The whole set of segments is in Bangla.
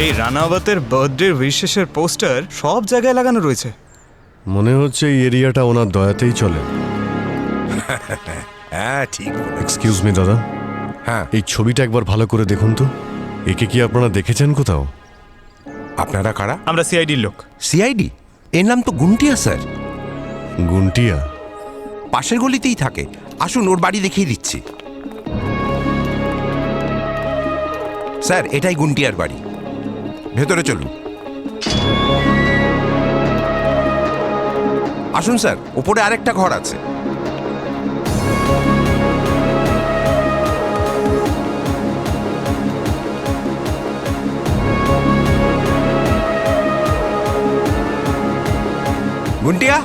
এই রানাওয়াতের বার্থডে উইশেসের পোস্টার সব জায়গায় লাগানো রয়েছে। মনে হচ্ছে এই এরিয়াটা ওনার দয়াতেই চলে। হ্যাঁ ঠিক বলেছ। এক্সকিউজ মি দাদা, হ্যাঁ এই ছবিটা একবার ভালো করে দেখুন তো। একে কি আপনারা দেখেছেন কোথাও? আপনারা কারা? আমরা সিআইডির লোক। সিআইডি? এর নাম তো গুন্টিয়া স্যার। গুন্টিয়া? পাশের গলিতেই থাকে। আসুন ওর বাড়ি দেখিয়ে দিচ্ছি। স্যার এটাই গুন্টিয়ার বাড়ি, ভেতরে চলুন। আসুন স্যার, ওপরে আরেকটা ঘর আছে। গুন্টিয়া,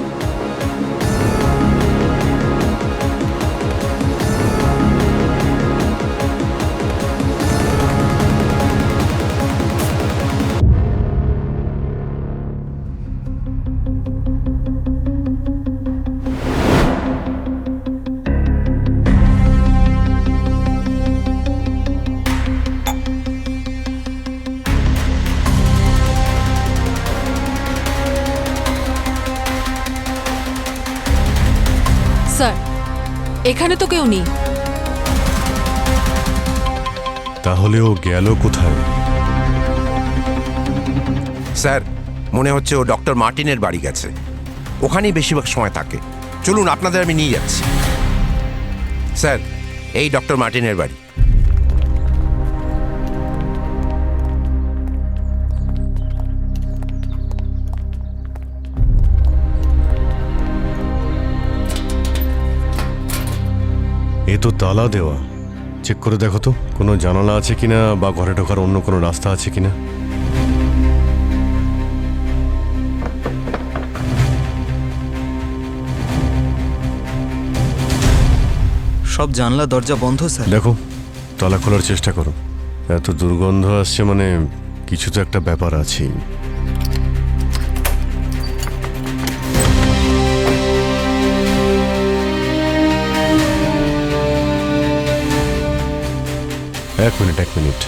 স্যার, এখানে তো কেউ নেই। তাহলে ও গেল কোথায়? স্যার মনে হচ্ছে ও ডক্টর মার্টিনের বাড়ি গেছে। ওখানেই বেশিরভাগ সময় থাকে। চলুন আপনাদের আমি নিয়ে যাচ্ছি। স্যার এই ডক্টর মার্টিনের বাড়ি। এ তো তালা দেওয়া। চেক করে দেখো তো কোনো জানালা আছে কিনা বা ঘরে ঢোকার অন্য কোনো রাস্তা আছে কিনা। সব জানলা দরজা বন্ধ স্যার। দেখো, তালা খোলার চেষ্টা করো। এত দুর্গন্ধ আসছে মানে কিছু তো একটা ব্যাপার আছে। এক মিনিট,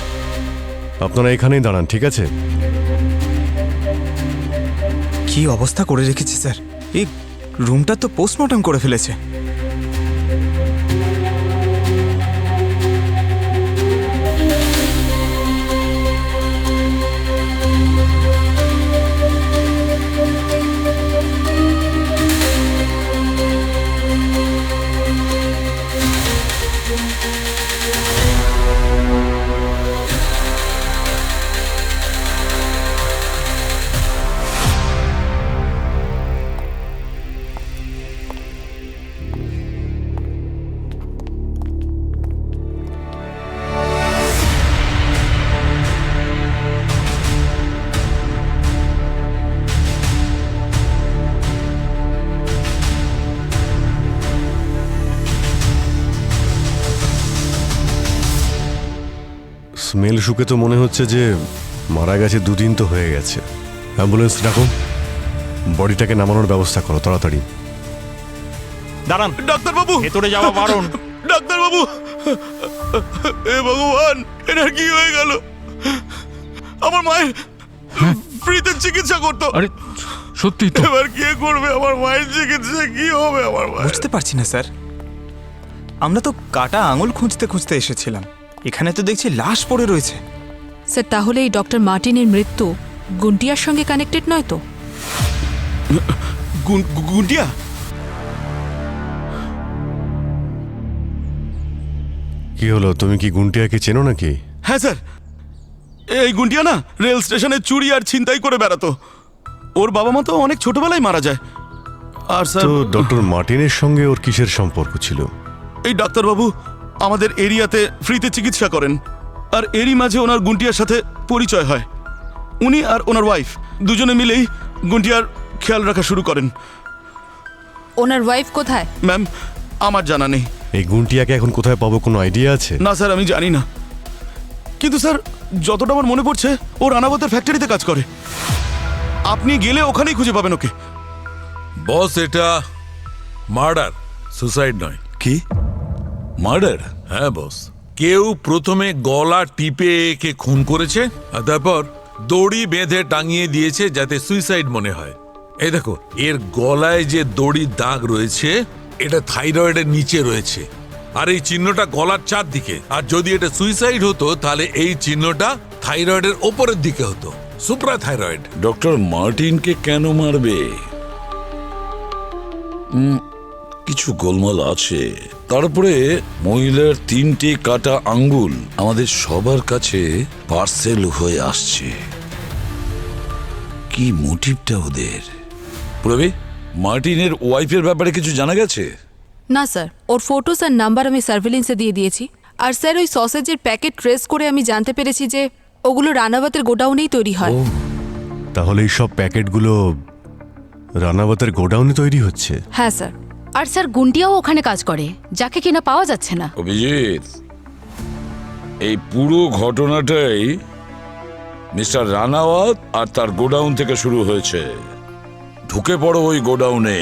আপনারা এখানেই দাঁড়ান, ঠিক আছে? কি অবস্থা করে রেখেছে স্যার, এই রুমটা তো পোস্টমর্টম করে ফেলেছে। স্মেল শুকে তো মনে হচ্ছে যে মারা গেছে, 2 দিন তো হয়ে গেছে। অ্যাম্বুলেন্স ডাকো, বডিটাকে নামানোর ব্যবস্থা করো তাড়াতাড়ি। দাঁড়ান ডাক্তারবাবু, ভেতরে যাওয়া বারণ। ডাক্তারবাবু, এ ভগবান, এনার কি হয়ে গেল? আমার মায়ের ফ্রিতে চিকিৎসা করতো। আরে সত্যি তো? এবার কে করবে আমার মায়ের চিকিৎসা? কি হবে আমার মায়ের? বুঝতে পারছি না স্যার, আমরা তো কাটা আঙুল খুঁজতে খুঁজতে এসেছিলাম, এখানে তো দেখছি লাশ পড়ে রয়েছে। স্যার, তাহলে এই ডক্টর মার্টিনের মৃত্যু গুন্টিয়ার সঙ্গে কানেক্টেড নয় তো? গুন্টিয়া? কি হলো, তুমি কি গুন্টিয়াকে চেনো নাকি? হ্যাঁ স্যার, এই গুন্টিয়া না রেল স্টেশনে চুরি আর ছিনতাই করে বেড়াতো। ওর বাবা মা তো অনেক ছোটবেলায় মারা যায়। আর স্যার, তো ডক্টর মার্টিনের সঙ্গে ওর কিসের সম্পর্ক ছিল? এই ডাক্তারবাবু আমাদের এরিয়াতে ফ্রিতে চিকিৎসা করেন, আর এরই মাঝে ওনার গুন্টিয়ার সাথে পরিচয় হয়। উনি আর ওনার ওয়াইফ দুজনে মিলেই গুন্টিয়ার খেয়াল রাখা শুরু করেন। ওনার ওয়াইফ কোথায়? ম্যাম আমার জানা নেই। এই গুন্টিয়াকে এখন কোথায় পাবো, কোনো আইডিয়া আছে? না স্যার, আমি জানি না। কিন্তু স্যার যতটা আমার মনে পড়ছে ও রানাবতের ফ্যাক্টরিতে কাজ করে। আপনি গেলে ওখানেই খুঁজে পাবেন ওকে। বস, এটা মার্ডার, সুসাইড নয়। কি মার্ডার? হ্যাঁ বস, কেউ প্রথমে গলা টিপে একে খুন করেছে আর তারপর দড়ি বেঁধে টাঙিয়ে দিয়েছে যাতে সুইসাইড মনে হয়। এই দেখো, এর গলায় যে দড়ির দাগ রয়েছে এটা থাইরয়েডের নিচে রয়েছে, আর এই চিহ্নটা গলার চারদিকে। আর যদি এটা সুইসাইড হতো তাহলে এই চিহ্নটা থাইরয়েডের ওপরের দিকে হতো, সুপ্রা থাইরয়েড। ডক্টর মার্টিনকে কেন মারবে? কিছু গোলমাল আছে। তারপরে মহিলার 3টে কাটা আঙ্গুল আমাদের সবার কাছে পার্সেল হয়ে আসছে। কি মোটিভটা ওদের? প্রবি, মার্টিনের ওয়াইফের ব্যাপারে কিছু জানা গেছে? না স্যার, ওর ফটোস আর নাম্বার আমি সার্ভেলেন্সে দিয়ে দিয়েছি। আর স্যার, ওই সসেজের প্যাকেট ট্রেস করে আমি জানতে পেরেছি যে ওগুলো রানাবতের গোডাউনেই তৈরি হয়। তাহলে এই সব প্যাকেটগুলো রানাবতের গোডাউনে তৈরি হচ্ছে? হ্যাঁ স্যার। আর স্যার, গুন্ডিয়াও ওখানে কাজ করে, যাকে কিনা পাওয়া যাচ্ছে না। অভিজিৎ, এই পুরো ঘটনাটাই মিস্টার রানাওয়াত আর তার গোডাউন থেকে শুরু হয়েছে। ঢুকে পড়ো ওই গোডাউনে।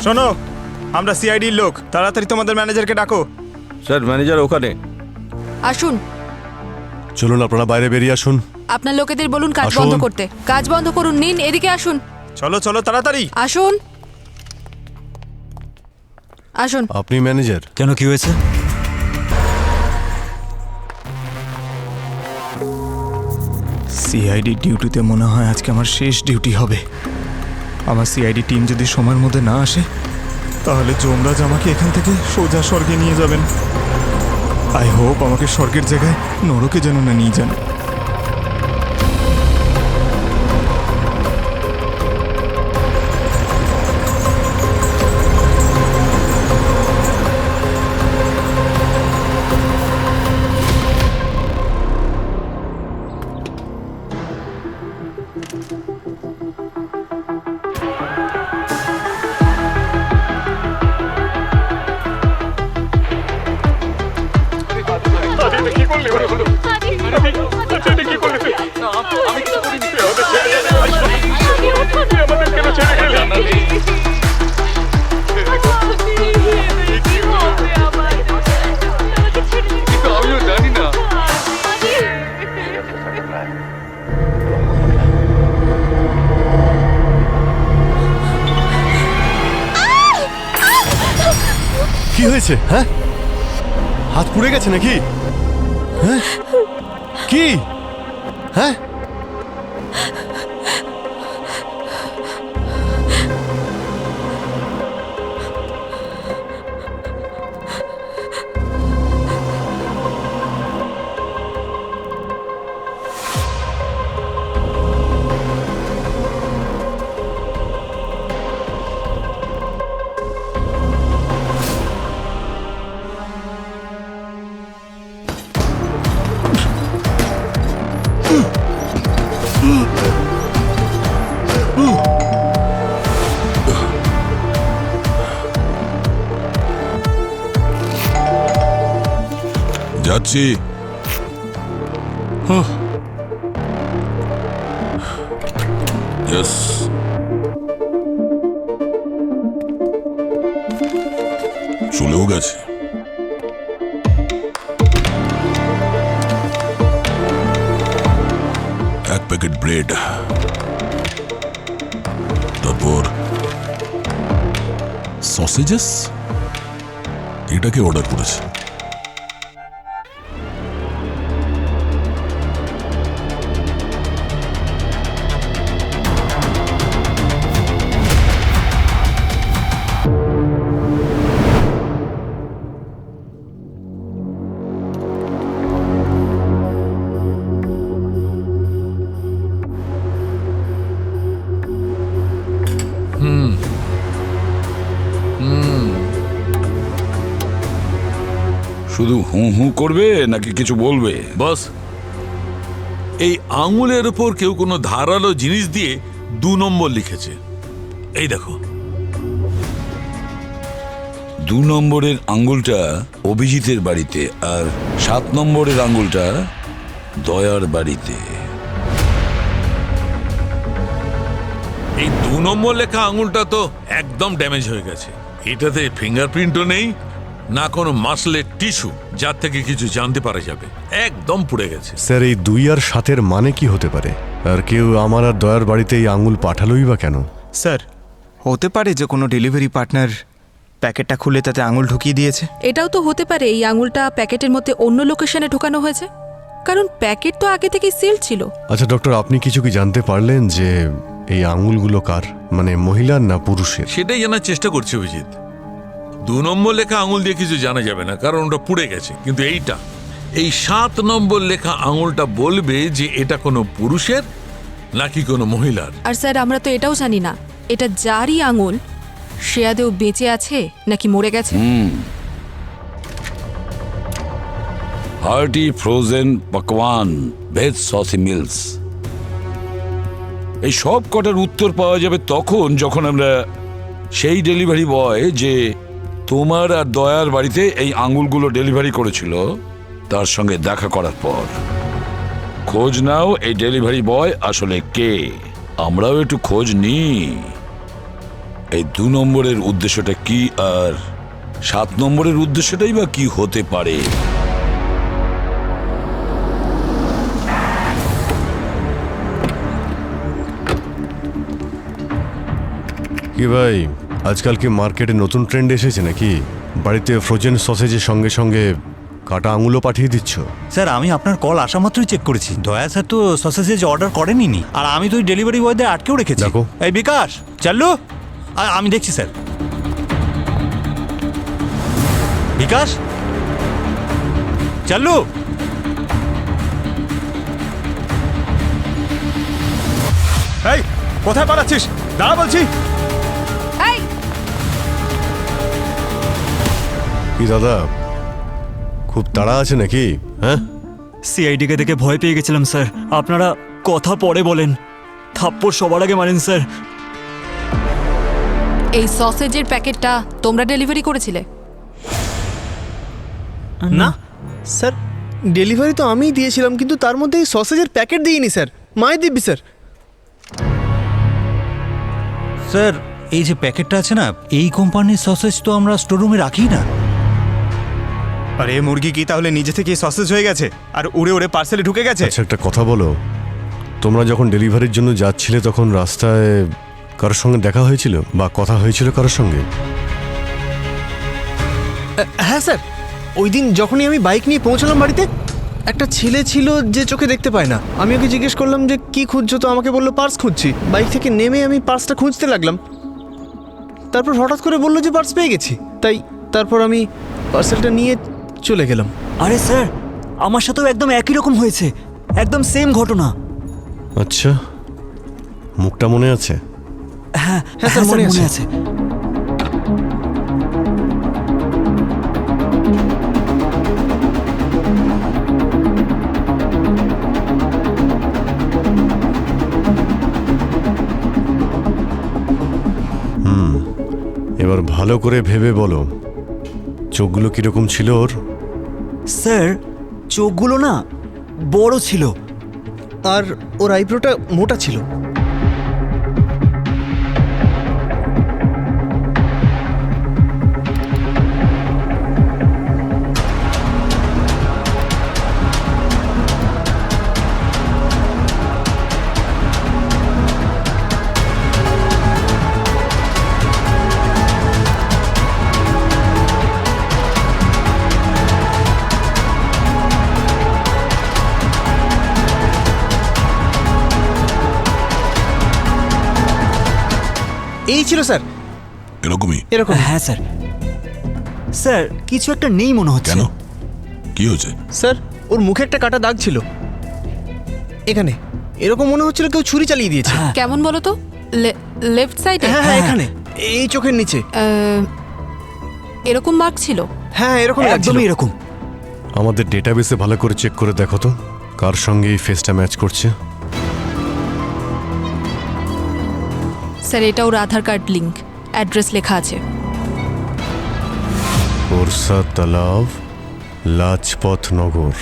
শোনো, আমরা সিআইডির লোক, তাড়াতাড়ি তোমাদের ম্যানেজারকে ডাকো। স্যার, ম্যানেজার ওখানে। আসুন। চলুন আপনারা বাইরে বেরিয়ে আসুন। আপনার লোকেদের বলুন কাজ আসুন। বন্ধ করতে। কাজ বন্ধ করুন। নিন, এদিকে আসুন। চলো চলো তাড়াতাড়ি আসুন আসুন। আপনি ম্যানেজার? কেন, কি হয়েছে? সিআইডি ডিউটিতে মনে হয় আজকে আমার শেষ ডিউটি হবে। আমার সিআইডি টিম যদি সময়ের মধ্যে না আসে তাহলে যমরাজ আমাকে এখান থেকে সোজা স্বর্গে নিয়ে যাবেন। আই হোপ আমাকে স্বর্গের জায়গায় নরকে যেন না নিয়ে যান। কি হয়েছে? হ্যাঁ, হাত পুড়ে গেছে নাকি? হ্যাঁ, কি? হ্যাঁ, যাচ্ছি। ইয়েস, চলেও গেছে। এক প্যাকেট ব্রেড, তারপর সসেজেস। এটাকে অর্ডার করেছে। শুধু হু হু করবে নাকি কিছু বলবে? বস, এই আঙুলের উপর কেউ কোনো ধারালো জিনিস দিয়ে 2 নম্বর লিখেছে। এই দেখো। 2 নম্বরের আঙ্গুলটা অভিজিতের বাড়িতে, আর 7 নম্বরের আঙ্গুলটা দয়ার বাড়িতে। এই 2 নম্বর লেখা আঙুলটা তো একদম ড্যামেজ হয়ে গেছে। এটাতে ফিঙ্গারপ্রিন্টও নেই, না কোনো মাসলের টিস্যু যার থেকে কিছু জানতে পারা যাবে। একদম পুড়ে গেছে। স্যার এই 2 আর 7-এর মানে কি হতে পারে? আর কেউ আমার আর দয়ার বাড়িতে এই আঙুল পাঠালোই বা কেন? স্যার হতে পারে যে কোনো ডেলিভারি পার্টনার প্যাকেটটা খুলে তাতে আঙুল ঢুকিয়ে দিয়েছে। এটাও তো হতে পারে এই আঙুলটা প্যাকেটের মধ্যে অন্য লোকেশনে ঢোকানো হয়েছে, কারণ প্যাকেট তো আগে থেকেই সিল ছিল। আচ্ছা ডক্টর, আপনি কিছু কি জানতে পারলেন যে এই আঙুলগুলো কার, মানে মহিলার না পুরুষের? সেটাই জানার চেষ্টা করছি অভিজিৎ। 2 নম্বর লেখা আঙুল দিয়ে কিছু জানা যাবে না, কারণ ওটা পুড়ে গেছে। কিন্তু এই 7 নম্বর লেখা আঙুলটা বলবে যে এটা কোনো পুরুষের নাকি কোনো মহিলার। আর স্যার আমরা তো এটাও জানি না এটা যারই আঙুল সে আদেও বেঁচে আছে নাকি মরে গেছে। হার্টি ফ্রোজেন পকওয়ান ভেজ সসি মিলস, এই সব কটার উত্তর পাওয়া যাবে তখন যখন আমরা সেই ডেলিভারি বয় যে তোমার আর দয়ার বাড়িতে এই আঙুলগুলো ডেলিভারি করেছিল তার সঙ্গে দেখা করার পর। খোঁজ নাও এই ডেলিভারি বয় আসলে কে, আমরাও একটু খোঁজ নিই। এই 2 নম্বরের উদ্দেশ্যটা কি আর 7 নম্বরের উদ্দেশ্যটাই বা কি হতে পারে? কি ভাই, আজকাল কি মার্কেটে নতুন ট্রেন্ড এসেছে নাকি? বাড়িতে ফ্রোজেন সসেজের সঙ্গে সঙ্গে কাটা আঙুলও পাঠিয়ে দিচ্ছ? স্যার আমি আপনার কল আসা মাত্রই চেক করেছি, দয়া স্যার তো সসেজেস অর্ডার করেনি, আর আমি তো ওই ডেলিভারি বয়দের আটকেও রেখেছি। দেখো। এই বিকাশ, চাল্লু, আমি দেখছি স্যার। বিকাশ, চাল্লু। এই কোথায় পালাচ্ছিস? দাঁড়া বলছি। কি দাদা, খুব তাড়া আছে নাকি? হ্যাঁ, সিআইডিকে দেখে ভয় পেয়ে গেছিলাম স্যার। আপনারা কথা পরে বলেন, থাপ্পড় সবার আগে মারেন স্যার। এই সসেজের প্যাকেটটা তোমরা ডেলিভারি করেছিলে? না স্যার, ডেলিভারি তো আমিই দিয়েছিলাম, কিন্তু তার মধ্যে এই সসেজের প্যাকেট দিইনি স্যার। মায়ের দিব্যি স্যার। স্যার এই যে প্যাকেটটা আছে না, এই কোম্পানির সসেজ তো আমরা স্টোররুমে রাখি না। আরে মুরগি কি তাহলে নিজে থেকে সসেজ হয়ে গেছে আর উড়ে উড়ে পার্সেলে ঢুকে গেছে? আচ্ছা একটা কথা বলো, তোমরা যখন ডেলিভারির জন্য যাচ্ছিলে তখন রাস্তায় কারোর সঙ্গে দেখা হয়েছিল বা কথা হয়েছিল কারোর সঙ্গে? হ্যাঁ স্যার, ওই দিন যখনই আমি বাইক নিয়ে পৌঁছলাম বাড়িতে, একটা ছেলে ছিল যে চোখে দেখতে পায় না। আমি ওকে জিজ্ঞেস করলাম যে কি খুঁজছো, তো আমাকে বললো পার্স খুঁজছি। বাইক থেকে নেমে আমি পার্সটা খুঁজতে লাগলাম, তারপর হঠাৎ করে বললো যে পার্স পেয়ে গেছি। তারপর আমি পার্সেলটা নিয়ে চলে গেলাম। আরে স্যার, আমার সাথেও একদম একই রকম হয়েছে, একদম সেম ঘটনা। আচ্ছা, মুখটা মনে আছে? হ্যাঁ হ্যাঁ স্যার, মনে আছে। এবার ভালো করে ভেবে বলো, চোখগুলো কিরকম ছিল ওর? স্যার চোখগুলো না বড় ছিল, আর ওর আইব্রোটা মোটা ছিল। এই ছিল স্যার, এরকমই। এরকম। হ্যাঁ স্যার। স্যার কিছু একটা নেই মনে হচ্ছে। কেন, কি হয়েছে? স্যার ওর মুখে একটা কাটা দাগ ছিল এখানে, এরকম মনে হচ্ছিল কেউ ছুরি চালিয়ে দিয়েছে। কেমন বলো তো? লেফট সাইডে? হ্যাঁ হ্যাঁ, এখানে এই চোখের নিচে এরকম মার্ক ছিল? হ্যাঁ এরকম একদমই এরকম। আমাদের ডেটাবেসে ভালো করে চেক করে দেখো তো কার সঙ্গে এই ফেসটা ম্যাচ করছে। স্যার এটা ওর আধার কার্ড লিঙ্ক, অ্যাড্রেস লেখা আছে। কোরসা তালাব, লাজপথ নগর।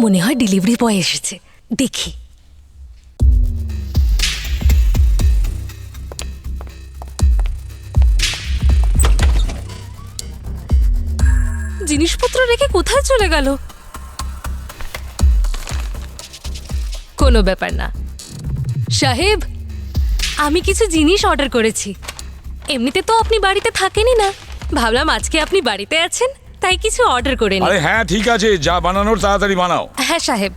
মনে হয় ডেলিভারি বয় এসেছে। দেখি। জিনিসপত্র রেখে কোথায় চলে গেল? কোনো ব্যাপার না সাহেব, আমি কিছু জিনিস অর্ডার করেছি। এমনিতে তো আপনি বাড়িতে থাকেনই না, ভাবলাম আজকে আপনি বাড়িতে আছেন তাই কিছু অর্ডার করে নিই। আরে হ্যাঁ ঠিক আছে, যা বানানোর তাড়াতাড়ি বানাও। হ্যাঁ সাহেব।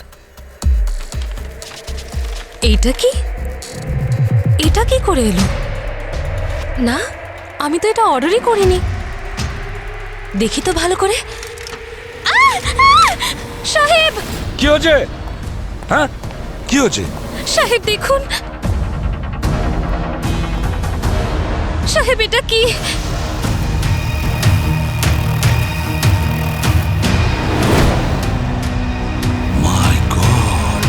এইটা কি? এটা কি করে এলো? না, আমি তো এটা অর্ডারই করিনি। দেখি তো ভালো করে। সাহেব! কি হচ্ছে? হ্যাঁ কি হচ্ছে? সাহেব দেখুন। সাহেব এটা কি? মাই গড,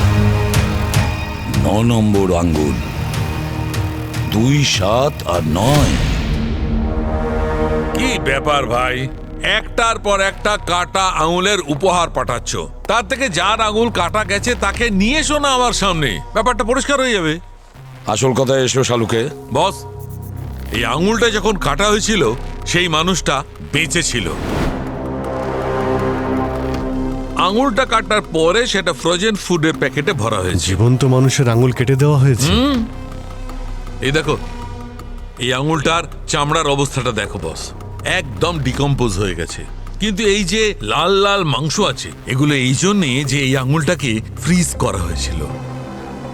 9 নম্বর আঙ্গুল, 2, 7 আর 9। কি ব্যাপার ভাই, একটার পর একটা কাটা আঙুলের উপহার পাঠাচ্ছ, তার থেকে যার আঙুল কাটা গেছে তাকে নিয়ে এসো না আমার সামনে, ব্যাপারটা পরিষ্কার হয়ে যাবে। আসল কথা এসো শালুকে। বস, এই আঙুলটা যখন কাটা হয়েছিল সেই মানুষটা বেঁচে ছিল। আঙুলটা কাটার পরে সেটা ফ্রোজেন ফুডের প্যাকেটে ভরা হয়েছে। জীবন্ত মানুষের আঙুল কেটে দেওয়া হয়েছে। এই দেখো, এই আঙুলটার চামড়ার অবস্থাটা দেখো বস, একদম ডিকম্পোজ হয়ে গেছে। কিন্তু এই যে লাল লাল মাংস আছে, এগুলো এই জন্যে যে এই আঙুলটাকে ফ্রিজ করা হয়েছিল।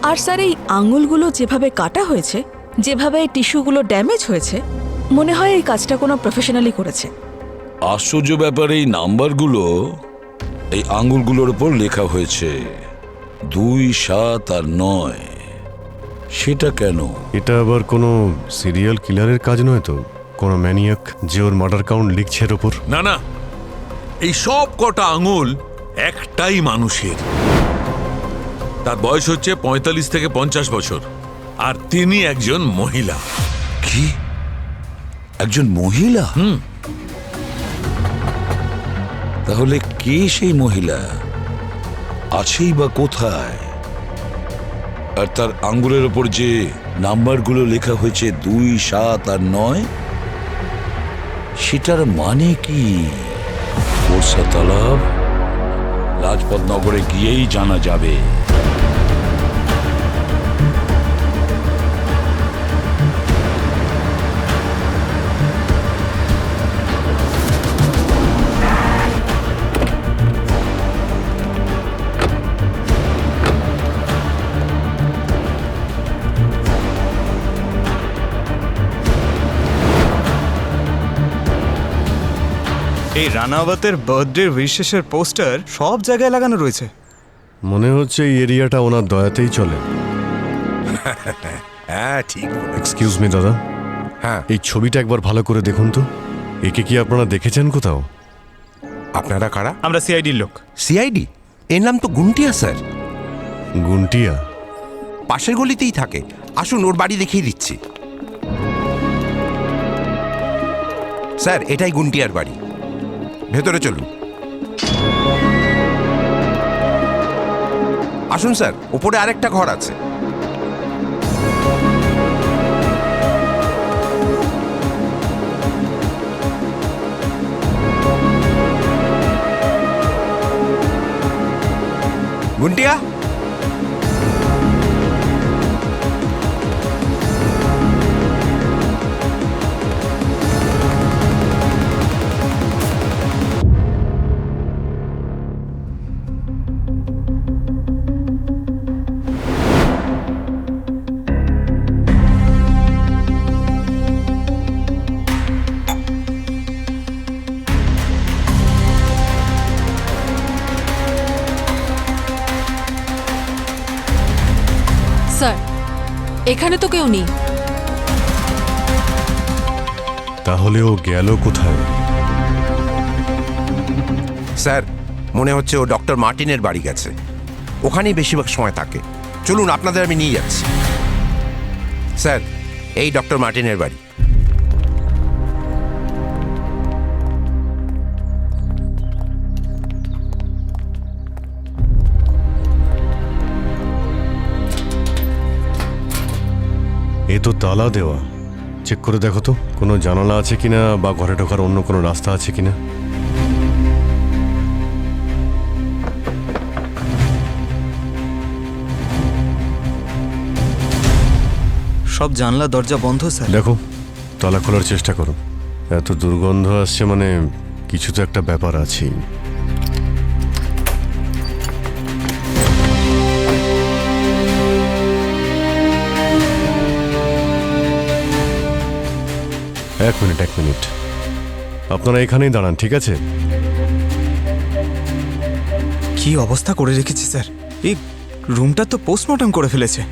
আর স্যার এই আঙুলগুলো যেভাবে কাটা হয়েছে, যেভাবে টিস্যুগুলো ড্যামেজ হয়েছে, মনে হয় এই কাজটা কোনো প্রফেশনালি করেছে। আশ্চর্য ব্যাপার, এই নাম্বারগুলো এই আঙ্গুলগুলোর উপর লেখা হয়েছে 2, 7 আর 9। সেটা কেন? এটা আবার কোনো সিরিয়াল কিলারের কাজ নয় তো? কোনো ম্যানিয়াক যে ওর মার্ডার কাউন্ট লিখছে এর ওপর? না না, এই সব কটা আঙুল একটাই মানুষের। তার বয়স হচ্ছে 45 থেকে 50 বছর, আর তিনি একজন মহিলা। কি? একজন মহিলা? তাহলে কে সেই মহিলা? আছেই বা কোথায়? আর তার আঙ্গুলের ওপর যে নাম্বারগুলো লেখা হয়েছে 2, 7 আর 9, সেটার মানে কি? কোর্সা তালাব, লাজপত নগরে গিয়েই জানা যাবে। এই রানাওয়াতের বার্থডে উইশেসের পোস্টার সব জায়গায় লাগানো রয়েছে। মনে হচ্ছে এই এরিয়াটা ওনার দয়াতেই চলে। হ্যাঁ ঠিক। এক্সকিউজ মি দাদা, হ্যাঁ এই ছবিটা একবার ভালো করে দেখুন তো। একে কি আপনারা দেখেছেন কোথাও? আপনারা কারা? আমরা সিআইডির লোক। সিআইডি? এর নাম তো গুন্টিয়া স্যার। গুন্টিয়া? পাশের গলিতেই থাকে, আসুন ওর বাড়ি দেখিয়ে দিচ্ছি। স্যার এটাই গুন্টিয়ার বাড়ি, ভেতরে চলুন। আসুন স্যার, ওপরে আরেকটা ঘর আছে। গুন্টিয়া, স্যার, এখানে তো কেউ নেই। তাহলে ও গেল কোথায়? স্যার মনে হচ্ছে ও ডক্টর মার্টিনের বাড়ি গেছে, ওখানেই বেশিরভাগ সময় থাকে। চলুন আপনাদের আমি নিয়ে যাচ্ছি। স্যার এই ডক্টর মার্টিনের বাড়ি। তো তালা দেওয়া। চেক করে দেখো তো কোনো জানালা আছে কিনা বা ঘরে ঢোকার অন্য কোনো রাস্তা আছে কিনা। সব জানলা দরজা বন্ধ স্যার। দেখো তালা খোলার চেষ্টা করো। এত দুর্গন্ধ আসছে মানে কিছু তো একটা ব্যাপার আছেই। এক মিনিট আপনারা এখানেই দাঁড়ান, ঠিক আছে? কি অবস্থা করে রেখেছে স্যার, এই রুমটা তো পোস্টমর্টম করে ফেলেছে।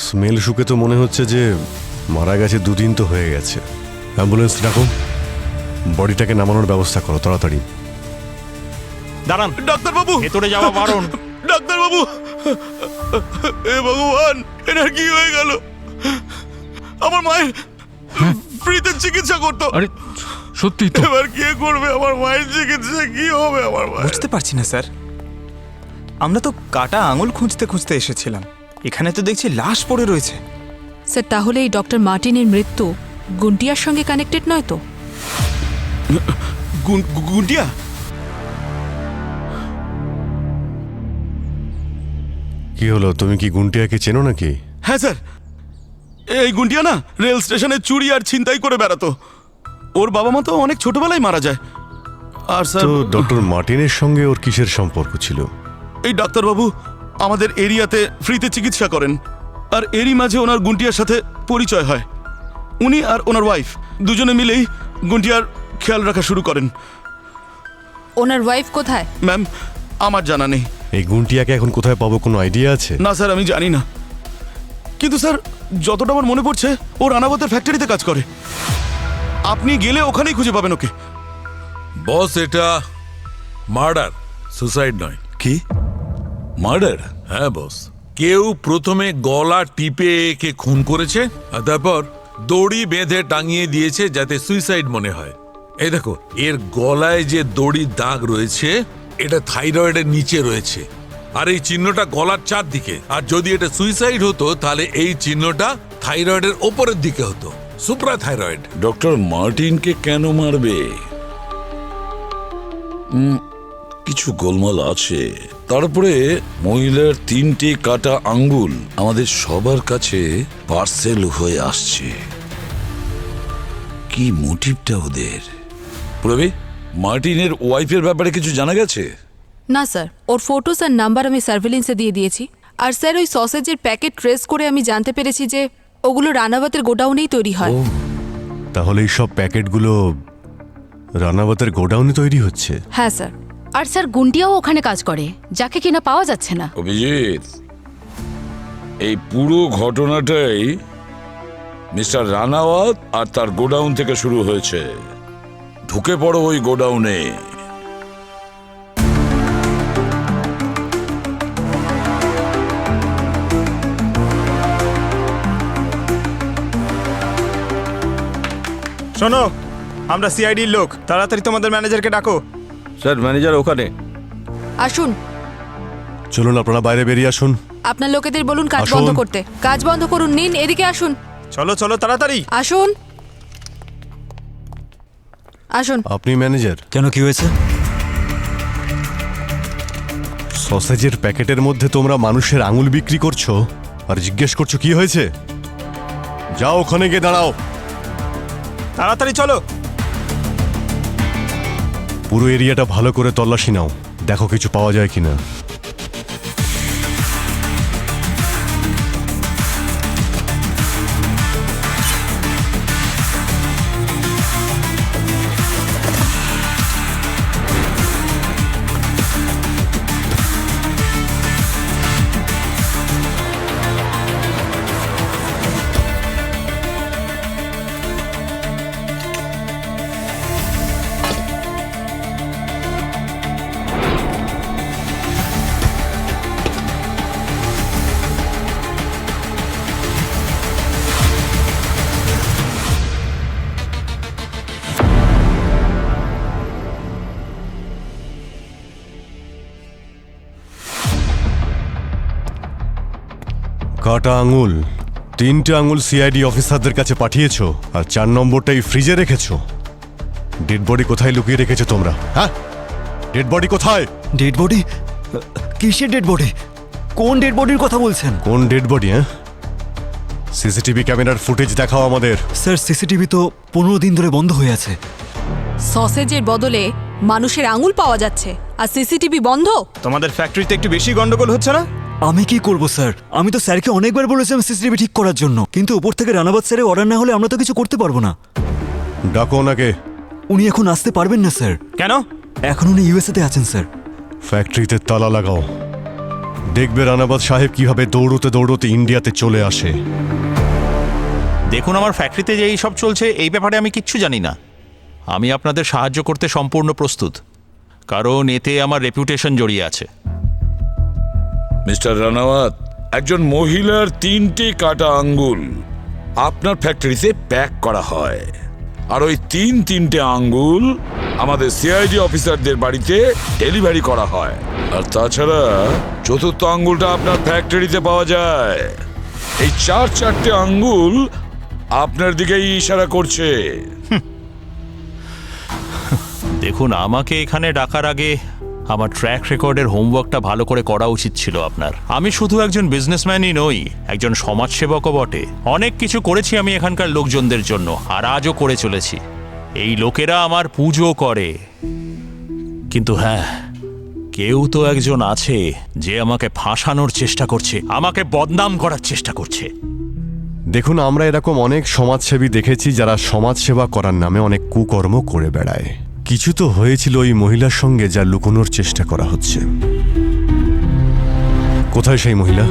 স্মেল শুকে তো মনে হচ্ছে যে মারা গেছে, 2 দিন তো হয়ে গেছে। অ্যাম্বুলেন্স ডাকো, বডিটাকে নামানোর ব্যবস্থা করো তাড়াতাড়ি। দাঁড়ান, ডাক্তারবাবু, ভেতরে যাওয়া বারণ। ডাক্তারবাবু, এ ভগবান, এনার কি হয়ে গেল? আমার মায়ের ফ্রিতে চিকিৎসা করতো। আরে সত্যি তো? এবার কি করবে আমার মায়ের চিকিৎসা? কি হবে আমার মায়ের? বুঝতে পারছি না স্যার, আমরা তো কাটা আঙুল খুঁজতে খুঁজতে এসেছিলাম, এখানে তো দেখছি লাশ পড়ে রয়েছে। স্যার তাহলে এই ডক্টর মার্টিনের মৃত্যু গুন্টিয়ার সঙ্গে কানেক্টেড নয় তো? গুন্টিয়া? কি হলো, তুমি কি গুন্টিয়াকে চেনো নাকি? হ্যাঁ স্যার, এই গুন্টিয়া না রেল স্টেশনে চুরি আর ছিনতাই করে বেড়াতো। ওর বাবা মা তো অনেক ছোটবেলায় মারা যায়। আর স্যার, তো ডক্টর মার্টিনের সঙ্গে ওর কিসের সম্পর্ক ছিল? এই ডাক্তারবাবু আমাদের এরিয়াতে ফ্রিতে চিকিৎসা করেন, আর এরই মাঝে ওনার গুন্টিয়ার সাথে পরিচয় হয়। উনি আর ওনার ওয়াইফ দুজনে মিলেই গুন্টিয়ার খেয়াল রাখা শুরু করেন। ওনার ওয়াইফ কোথায়? ম্যাম, আমার জানা নেই। এই গুন্টিয়াকে এখন কোথায় পাবো, কোনো আইডিয়া আছে? না স্যার, আমি জানি না, কিন্তু স্যার যতটা আমার মনে পড়ছে ও রানাবতের ফ্যাক্টরিতে কাজ করে। আপনি গেলে ওখানেই খুঁজে পাবেন ওকে। বস, এটা মার্ডার, সুসাইড নয়। কি মার্ডার? হ্যাঁ বস, কেউ প্রথমে গলা টিপে একে খুন করেছে আর তারপর দড়ি বেঁধে টাঙিয়ে দিয়েছে যাতে সুইসাইড মনে হয়। এই দেখো, এর গলায় যে দড়ির দাগ রয়েছে এটা থাইরয়েডের নিচে রয়েছে, আর এই চিহ্নটা গলার চারদিকে। আর যদি এটা সুইসাইড হতো তাহলে এই চিহ্নটা থাইরয়েডের ওপরের দিকে হতো, সুপ্রা থাইরয়েড। ডক্টর মার্টিনকে কেন মারবে? কিছু গোলমাল আছে। তারপরে মহিলার 3টে কাটা আঙ্গুল আমাদের সবার কাছে পার্সেল হয়ে আসছে। কি মোটিভটা ওদের? প্রবি, মার্টিনের ওয়াইফের ব্যাপারে কিছু জানা গেছে? না স্যার, ওর ফটোস আর নাম্বার আমি সার্ভেলেন্সে দিয়ে দিয়েছি। আর স্যার ওই সসেজের প্যাকেট ট্রেস করে আমি জানতে পেরেছি যে ওগুলো রানাবতের গোডাউনেই তৈরি হয়। তাহলে এই সব প্যাকেটগুলো রানাবতের গোডাউনে তৈরি হচ্ছে? হ্যাঁ স্যার। আর স্যার গুন্টিয়াও ওখানে কাজ করে, যাকে কিনা পাওয়া যাচ্ছে না। অভিজিৎ, এই পুরো ঘটনাটাই মিস্টার রানাওয়াত আর তার গোডাউন থেকে শুরু হয়েছে। ঢুকে পড়ো ওই গোডাউনে। শোনো, আমরা সিআইডির লোক, তাড়াতাড়ি তোমাদের ম্যানেজারকে ডাকো। স্যার, ম্যানেজার ওখানে। আসুন। চলুন আপনারা বাইরে বেরিয়ে আসুন। আপনার লোকেদের বলুন কাজ আসুন। বন্ধ করতে। কাজ বন্ধ করুন। নিন, এদিকে আসুন। চলো চলো তাড়াতাড়ি আসুন আসুন। আপনি ম্যানেজার? কেন, কি হয়েছে? সসেজের প্যাকেটের মধ্যে তোমরা মানুষের আঙুল বিক্রি করছো আর জিজ্ঞেস করছো কি হয়েছে? যাও ওখানে গিয়ে দাঁড়াও। তাড়াতাড়ি চলো। পুরো এরিয়াটা ভালো করে তল্লাশি নাও, দেখো কিছু পাওয়া যায় কিনা। কাটা আঙুল 3টে আঙুল সিআইডি অফিসারদের কাছে পাঠিয়েছো আর 4 নম্বরটাই ফ্রিজে রেখেছো। ডেড বডি কোথায় লুকিয়ে রেখেছো তোমরা? হ্যাঁ, ডেড বডি কোথায়? Dead body? কিসের ডেড বডি? কোন ডেড বডির কথা বলছেন? কোন ডেড বডি? হ্যাঁ, সিসিটিভি ক্যামেরার ফুটেজ দেখাও আমাদের। স্যার সিসিটিভি তো 15 দিন ধরে বন্ধ হয়ে আছে। সসেজের বদলে মানুষের আঙুল পাওয়া যাচ্ছে আর সিসিটিভি বন্ধ। তোমাদের ফ্যাক্টরিতে একটু বেশি গন্ডগোল হচ্ছে না? আমি কি করব স্যার? আমি তো স্যারকে অনেকবার বলেছিলাম সিসিটিভি ঠিক করার জন্য, কিন্তু উপর থেকে রানাবাদ স্যারের অর্ডার না হলে আমরা তো কিছু করতে পারবো না। ডাকো ওনাকে। উনি এখন আসতে পারবেন না স্যার। কেন? এখন উনি ইউএসএতে আছেন স্যার। ফ্যাক্টরিতে তালা লাগাও। দেখবে রানাবাদ সাহেব কিভাবে দৌড়তে দৌড়তে ইন্ডিয়াতে চলে আসে। দেখুন, আমার ফ্যাক্টরিতে যে এই সব চলছে এই ব্যাপারে আমি কিচ্ছু জানি না। আমি আপনাদের সাহায্য করতে সম্পূর্ণ প্রস্তুত, কারণ এতে আমার রেপুটেশন জড়িয়ে আছে। মিস্টার রানাওয়াত, একজন মহিলার 3টে কাটা আঙ্গুল আপনার ফ্যাক্টরিতে প্যাক করা হয়, আর ওই 3টে আঙ্গুল আমাদের সিআইডি অফিসারদের বাড়িতে ডেলিভারি করা হয়। আর তাছাড়া 4র্থ আঙ্গুলটা আপনার ফ্যাক্টরিতে পাওয়া যায়। এই 4টে আঙ্গুল আপনার দিকেই ইশারা করছে। দেখুন, আমাকে এখানে ডাকার আগে আমার ট্র্যাক রেকর্ডের হোমওয়ার্কটা ভালো করে করা উচিত ছিল আপনার। আমি শুধু একজন বিজনেসম্যানই নই, একজন সমাজসেবকও বটে। অনেক কিছু করেছি আমি এখানকার লোকজনদের জন্য, আর আজও করে চলেছি। এই লোকেরা আমার পুজো করে, কিন্তু হ্যাঁ, কেউ তো একজন আছে যে আমাকে ফাঁসানোর চেষ্টা করছে, আমাকে বদনাম করার চেষ্টা করছে। দেখুন, আমরা এরকম অনেক সমাজসেবী দেখেছি যারা সমাজসেবা করার নামে অনেক কুকর্ম করে বেড়ায়। কিছু তো হয়েছিল ওই মহিলার সঙ্গে যা লুকোনোর চেষ্টা করা হচ্ছে। কোথায় সেই মহিলা?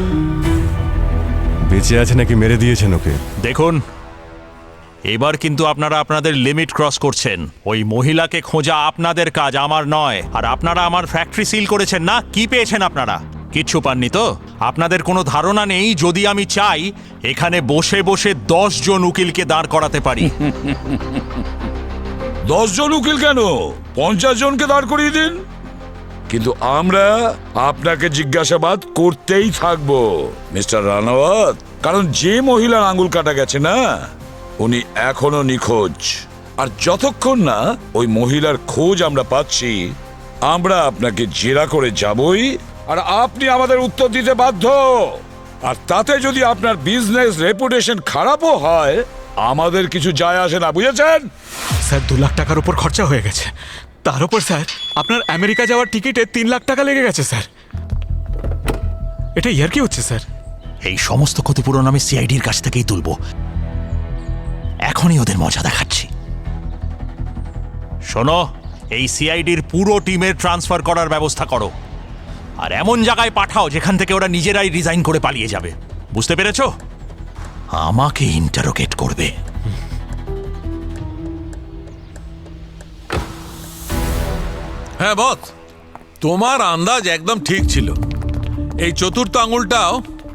বেঁচে আছে নাকি মেরে দিয়েছেন ওকে? দেখুন, এবার কিন্তু আপনারা আপনাদের লিমিট ক্রস করছেন। ওই মহিলাকে খোঁজা আপনাদের কাজ, আমার নয়। আর আপনারা আমার ফ্যাক্টরি সিল করেছেন না, কি পেয়েছেন আপনারা? কিচ্ছু পাননি তো? আপনাদের কোনো ধারণা নেই, যদি আমি চাই এখানে বসে বসে 10 জন উকিলকে দাঁড় করাতে পারি। 10 জন উকিল কেন, 50 জনকে দাঁড় করিয়ে দিন। কিন্তু আমরা আপনাকে জিজ্ঞাসাবাদ করতেই থাকবো মিস্টার রানাওয়াত, কারণ যে মহিলার আঙ্গুল কাটা গেছে না, উনি এখনো নিখোঁজ। আর যতক্ষণ না ওই মহিলার খোঁজ আমরা পাচ্ছি, আমরা আপনাকে জেরা করে যাবই, আর আপনি আমাদের উত্তর দিতে বাধ্য। আর তাতে যদি আপনার বিজনেস রেপুটেশন খারাপও হয়, আমাদের কিছু যায় আসে না, বুঝেছেন? স্যার 2 লাখ টাকার উপর খরচা হয়ে গেছে। তার উপর স্যার আপনার আমেরিকা যাওয়ার টিকিটে 3 লাখ টাকা লেগে গেছে স্যার। এটা ইয়ার কি হচ্ছে স্যার? এই সমস্ত ক্ষতিপূরণ আমি সিআইডির কাছ থেকেই তুলব। এখনই ওদের মজা দেখাচ্ছি। শোনো, এই সিআইডির পুরো টিমের ট্রান্সফার করার ব্যবস্থা করো, আর এমন জায়গায় পাঠাও যেখান থেকে ওরা নিজেরাই রিজাইন করে পালিয়ে যাবে। বুঝতে পেরেছো? আমাকে ইন্টারোগেট করবে। হ্যাঁ বস, তোমার আন্দাজ একদম ঠিক ছিল। এই 4র্থ আঙুলটাও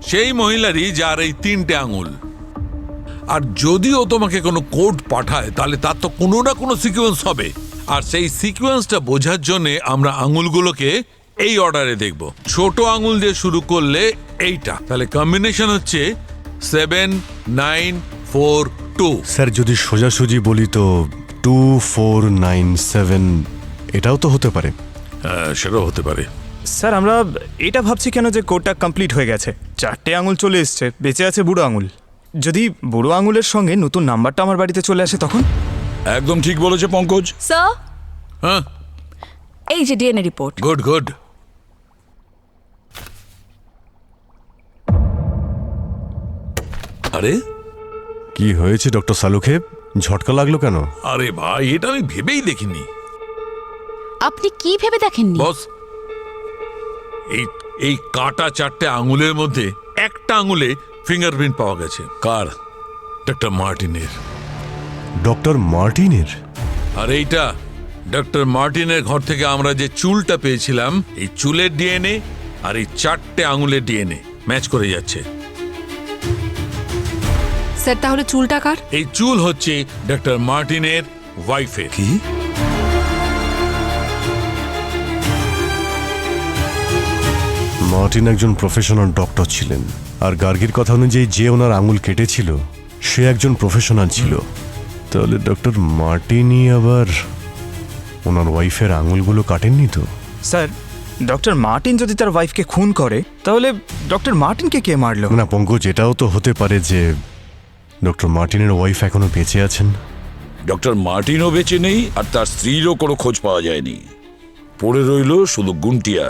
সেই মহিলারই, যার এই 3টে আঙুল। আর যদিও তোমাকে কোনো কোড পাঠায়, তাহলে তার তো কোনো না কোনো সিকোয়েন্স হবে। আর সেই সিকোয়েন্সটা বোঝার জন্য আমরা আঙুলগুলোকে এই অর্ডারে দেখব। ছোট আঙুল দিয়ে শুরু করলে এইটা, তাহলে কম্বিনেশন হচ্ছে 7, 9, 4, 2। স্যার, যদি সোজাসুজি বলি তো 2, 4, 9, 7 এটাও তো হতে পারে। হ্যাঁ, সেটাও হতে পারে। স্যার আমরা এটা ভাবছি কেন যে কোডটা কমপ্লিট হয়ে গেছে, 4টে আঙুল চলে এসছে, বেঁচে আছে বুড়ো আঙুল। যদি বুড়ো আঙুলের সঙ্গে নতুন নাম্বারটা আমার বাড়িতে চলে আসে তখন? একদম ঠিক বলেছে পঙ্কজ। স্যার, হ্যাঁ, এই যে ডিএনএ রিপোর্ট। Good good. আরে কি হয়েছে ডক্টর সালুখেব? ঝটকা লাগলো কেন? আরে ভাই, এটা আমি ভেবেই দেখিনি। আপনি কি ভেবে দেখেননি? বস, এই কাটা 4টে আঙুলের মধ্যে একটা আঙুলে ফিঙ্গারপ্রিন্ট পাওয়া গেছে। কার? ডক্টর মার্টিনের। ডক্টর মার্টিনের? আর এইটা ডক্টর মার্টিনের ঘর থেকে আমরা যে চুলটা পেয়েছিলাম, এই চুলের ডিএনএ আর এই 4টে আঙুলের ডিএনএ ম্যাচ করে যাচ্ছে। স্যার তাহলে চুলটা কার? এই চুল হচ্ছে ডক্টর মার্টিনের ওয়াইফের। কি? মার্টিন একজন প্রফেশনাল ডক্টর ছিলেন, আর গার্গির কথা অনুযায়ী যে ওনার আঙুল কেটেছিল সে একজন প্রফেশনাল ছিল। তাহলে ডক্টর মার্টিনই আবার ওনার ওয়াইফের আঙুলগুলো কাটেননি তো? স্যার, ডক্টর মার্টিন যদি তার ওয়াইফকে খুন করে তাহলে ডক্টর মার্টিনকে কে মারলো? না পঙ্কজ, এটাও তো হতে পারে যে ডক্টর মার্টিনের ওয়াইফ এখনো বেঁচে আছেন। ডক্টর মার্টিনও বেঁচে নেই আর তার স্ত্রীরও কোনো খোঁজ পাওয়া যায়নি। পড়ে রইল শুধু গুন্টিয়া।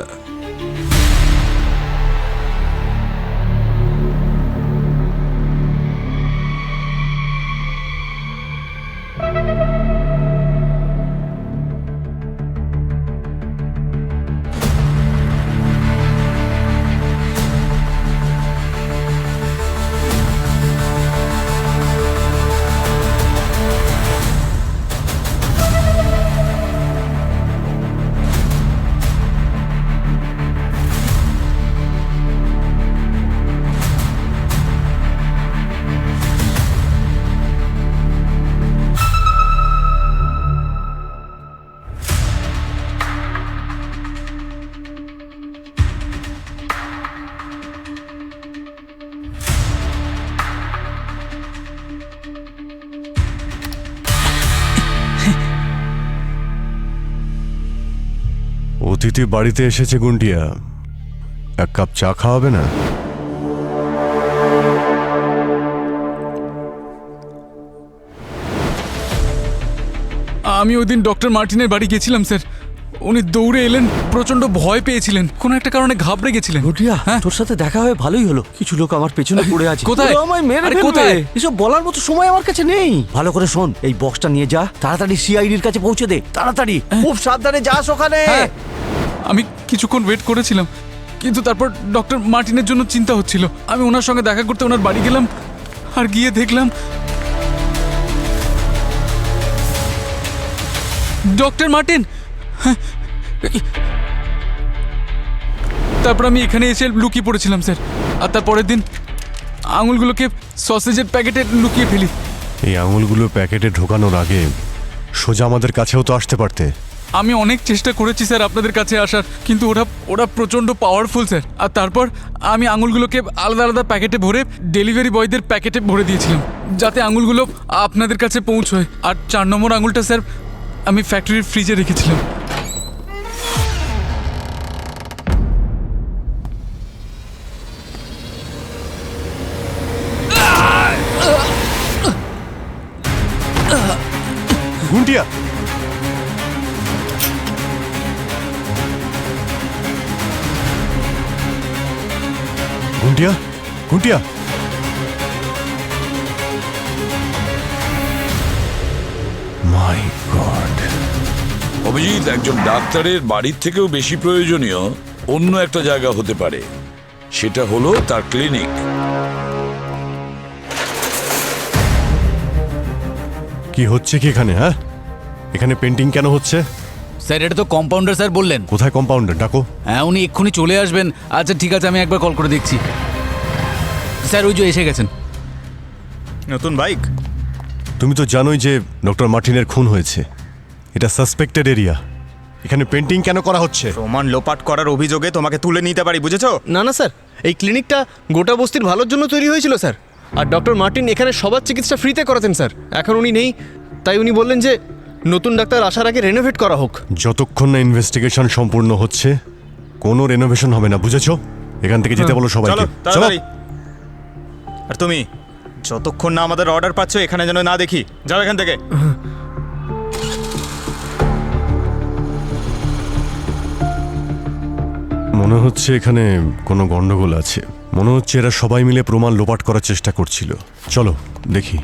অতিথি বাড়িতে এসেছে গুন্টিয়া, এক কাপ চা খাওয়াবে না? আমি ওই দিন ডক্টর মার্টিনের বাড়ি গেছিলাম স্যার। উনি দৌড়ে এলেন, প্রচন্ড ভয় পেয়েছিলেন, কোনো একটা কারণে ঘাবড়ে গেছিলেন। গুটিয়া, তোর সাথে দেখা হয়ে ভালোই হলো। কিছু লোক আমার পেছনে পড়ে আছে। কোথায়? ওরা আমায় মেরে আরে ফেলবে। কোথায়? এসব বলার মতো সময় আমার কাছে নেই। ভালো করে শোন, এই বক্সটা নিয়ে যা, তাড়াতাড়ি সিআইডির কাছে পৌঁছে দে, তাড়াতাড়ি। খুব সাবধানে যাস ওখানে। হ্যাঁ, আমি কিছুক্ষণ ওয়েট করেছিলাম, কিন্তু তারপর ডক্টর মার্টিনের জন্য চিন্তা হচ্ছিল। আমি ওনার সঙ্গে দেখা করতে ওনার বাড়ি গেলাম, আর গিয়ে দেখলাম ডক্টর মার্টিন। তারপর আমি এখানে এসে লুকিয়ে পড়েছিলাম স্যার, আর তার পরের দিন আঙুলগুলোকে সসেজের প্যাকেটে লুকিয়ে ফেলি। এই আঙুলগুলো প্যাকেটে ঢোকানোর আগে সোজা আমাদের কাছেও তো আসতে পারতে। আমি অনেক চেষ্টা করেছি স্যার আপনাদের কাছে আসার, কিন্তু ওরা প্রচণ্ড পাওয়ারফুল স্যার। আর তারপর আমি আঙুলগুলোকে আলাদা আলাদা প্যাকেটে ভরে ডেলিভারি বয়দের প্যাকেটে ভরে দিয়েছিলাম, যাতে আঙুলগুলো আপনাদের কাছে পৌঁছয়। আর 4 নম্বর আঙুলটা স্যার আমি ফ্যাক্টরির ফ্রিজে রেখেছিলাম। গুন্টিয়া, গুন্টিয়া, গুন্টিয়া। মাই গড। অভিজিৎ, একজন ডাক্তারের বাড়ির থেকেও বেশি প্রয়োজনীয় অন্য একটা জায়গা হতে পারে, সেটা হলো তার ক্লিনিক। কি হচ্ছে কি এখানে? হ্যাঁ, এখানে পেন্টিং কেন হচ্ছে? স্যার, এটা তো কম্পাউন্ডার স্যার বললেন। কোথায় কম্পাউন্ডার? ডাকো। হ্যাঁ, উনি এক্ষুনি চলে আসবেন। আচ্ছা ঠিক আছে, আমি একবার কল করে দেখছি। স্যার, ওই যে এসে গেছেন। নতুন বাইক? তুমি তো জানোই যে ডক্টর মার্টিনের খুন হয়েছে। এটা সাসপেক্টেড এরিয়া। এখানে পেন্টিং কেন করা হচ্ছে? প্রমাণ লোপাট করার অভিযোগে তোমাকে তুলে নিতে পারি, বুঝেছো? না না স্যার, এই ক্লিনিকটা গোটা বস্তির ভালোর জন্য তৈরি হয়েছিল স্যার। আর ডক্টর মার্টিন এখানে সবার চিকিৎসা ফ্রিতে করাতেন স্যার। এখন উনি নেই, তাই উনি বললেন যে নতুন ডাক্তার আসার আগে রেনোভেট করা হোক। যতক্ষণ না ইনভেস্টিগেশন সম্পূর্ণ হচ্ছে কোনো রেনোভেশন হবে না, বুঝেছো? এখান থেকে যেতে বলো সবাইকে। চলো তাড়াতাড়ি। আর তুমি যতক্ষণ না আমাদের অর্ডার পাচ্ছ এখানে যেন না দেখি, যাও এখান থেকে। মনে হচ্ছে এখানে কোনো গন্ডগোল আছে। মনে হচ্ছে এরা সবাই মিলে প্রমাণ লোপাট করার চেষ্টা করছিল। চলো দেখি।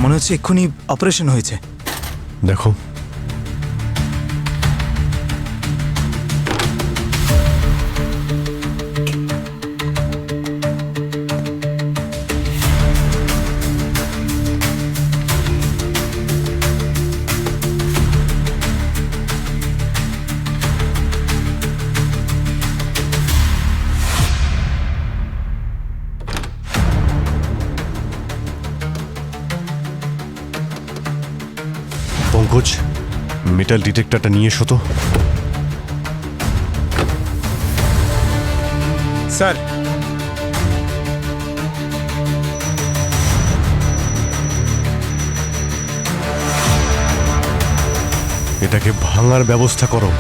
মনে হচ্ছে এক্ষুনি অপারেশন হয়েছে। দেখো, পঙ্কজ, মেটাল ডিটেক্টরটা নিয়ে এসো তো। স্যার, এটাকে ভাঙার ব্যবস্থা করো।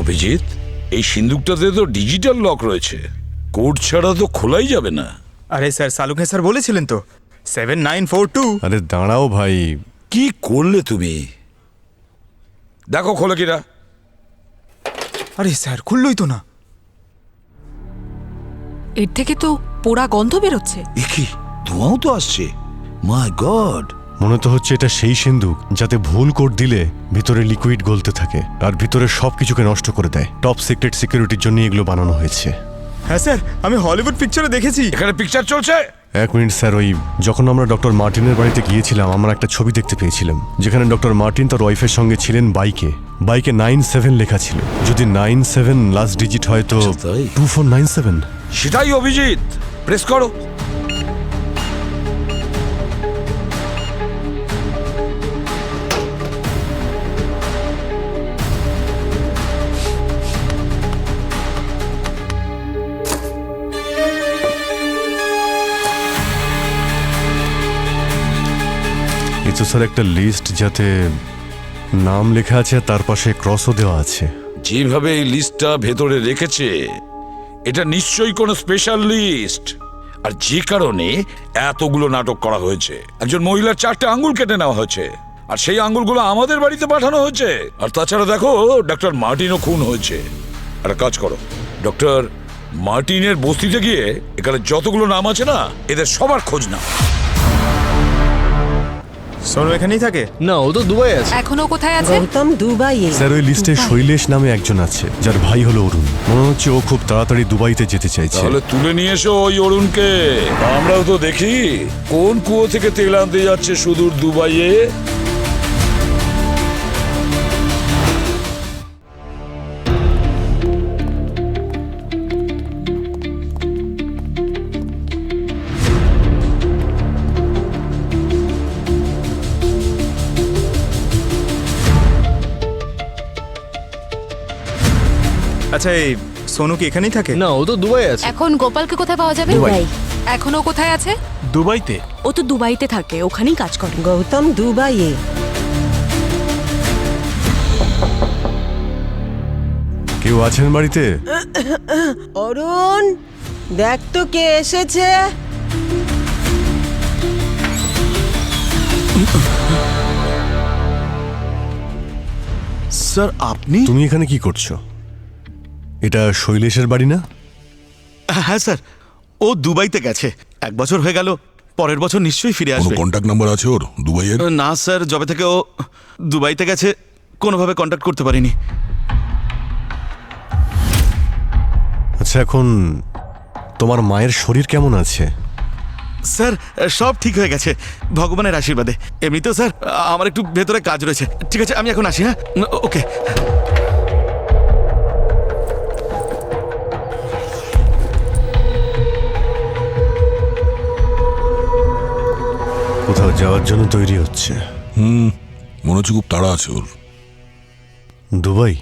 অভিজিৎ, এই সিন্দুকটাতে তো ডিজিটাল লক রয়েছে, কোড ছাড়া তো খোলাই যাবে না। আরে স্যার, সালুকে স্যার বলেছিলেন তো 7942। আরে দাঁড়াও ভাই। কি করলে তুমি? দেখো খোলে কিনা। আরে স্যার, খুললই তো না। এর থেকে তো পোড়া গন্ধ বেরোচ্ছে। কি ধোঁয়াও তো আসছে। মাই গড, মনে তো হচ্ছে এটা সেই সিন্দুক যাতে ভুল কোড দিলে ভিতরে লিকুইড গলতে থাকে আর ভিতরে সবকিছুকে নষ্ট করে দেয়। টপ সিক্রেট সিকিউরিটির জন্য এগুলো বানানো হয়েছে। হ্যাঁ স্যার, আমি হলিউড পিকচারে দেখেছি। এখানে পিকচার চলছে। এক মিনিট স্যার, ওই যখন আমরা ডক্টর মার্টিনের বাড়িতে গিয়েছিলাম আমরা একটা ছবি দেখতে পেয়েছিলাম যেখানে ডক্টর মার্টিন তার ওয়াইফের সঙ্গে ছিলেন বাইকে। বাইকে 97 লেখা ছিল। যদি 97 লাস্ট ডিজিট হয় তো 2497। সেটাই অভিজিৎ, প্রেস করো। এই তো স্যার একটা লিস্ট যাতে নাম লেখা আছে তার পাশে ক্রসও দেওয়া আছে। যেভাবে এই লিস্টটা ভেতরে রেখেছে এটা নিশ্চয়ই কোনো স্পেশাল লিস্ট, আর যে কারণে এতগুলো নাটক করা হয়েছে। একজন মহিলার 4টে আঙ্গুল কেটে নেওয়া হয়েছে আর সেই আঙ্গুলগুলো আমাদের বাড়িতে পাঠানো হয়েছে। আর তাছাড়া দেখো ডক্টর মার্টিনও খুন হয়েছে। একটা কাজ করো, ডক্টর মার্টিনের বস্তিতে গিয়ে এখানে যতগুলো নাম আছে না এদের সবার খোঁজ নাও। সোনু এখানেই থাকে? না, ও তো দুবাই আছে। এখনো কোথায় আছে? গৌতম দুবাইয়ে। স্যার ওই লিস্টে শৈলেশ নামে একজন আছে যার ভাই হলো অরুণ। মনে হচ্ছে ও খুব তাড়াতাড়ি দুবাইতে যেতে চাইছে। তাহলে তুলে নিয়ে এসো ওই অরুণকে। আমরাও তো দেখি কোন কুয়ো থেকে তেল আনতে যাচ্ছে সুদূর দুবাইয়ে। আচ্ছা, এই সোনু কি এখানেই থাকে? না, ও তো দুবাই আছে। এখন গোপালকে কোথায় পাওয়া যাবে? দুবাই। এখনো কোথায় আছে? দুবাইতে? ও তো দুবাইতে থাকে, ওখানেই কাজ করে। গৌতম দুবাইয়ে। কেউ আছেন বাড়িতে? অরুণ, দেখ তো কে এসেছে। স্যার, আপনি? তুমি এখানে কি করছো? এটা শৈলেশের বাড়ি না? হ্যাঁ স্যার, ও দুবাইতে গেছে। 1 বছর হয়ে গেল, পরের বছর নিশ্চয়ই ফিরে আসবে। কন্ট্যাক্ট নাম্বার আছে ওর দুবাইয়ের? না স্যার, যবে থেকে ও দুবাইতে গেছে কোনোভাবে কন্ট্যাক্ট করতে পারিনি। আচ্ছা, এখন তোমার মায়ের শরীর কেমন আছে? স্যার, সব ঠিক হয়ে গেছে ভগবানের আশীর্বাদে। এমনিতেও স্যার আমার একটু ভেতরে কাজ রয়েছে। ঠিক আছে, আমি এখন আসি। হ্যাঁ, ওকে। কোথাও যাওয়ার জন্য তৈরি হচ্ছে। মনে হচ্ছে খুব তাড়া আছে ওর। দুবাই?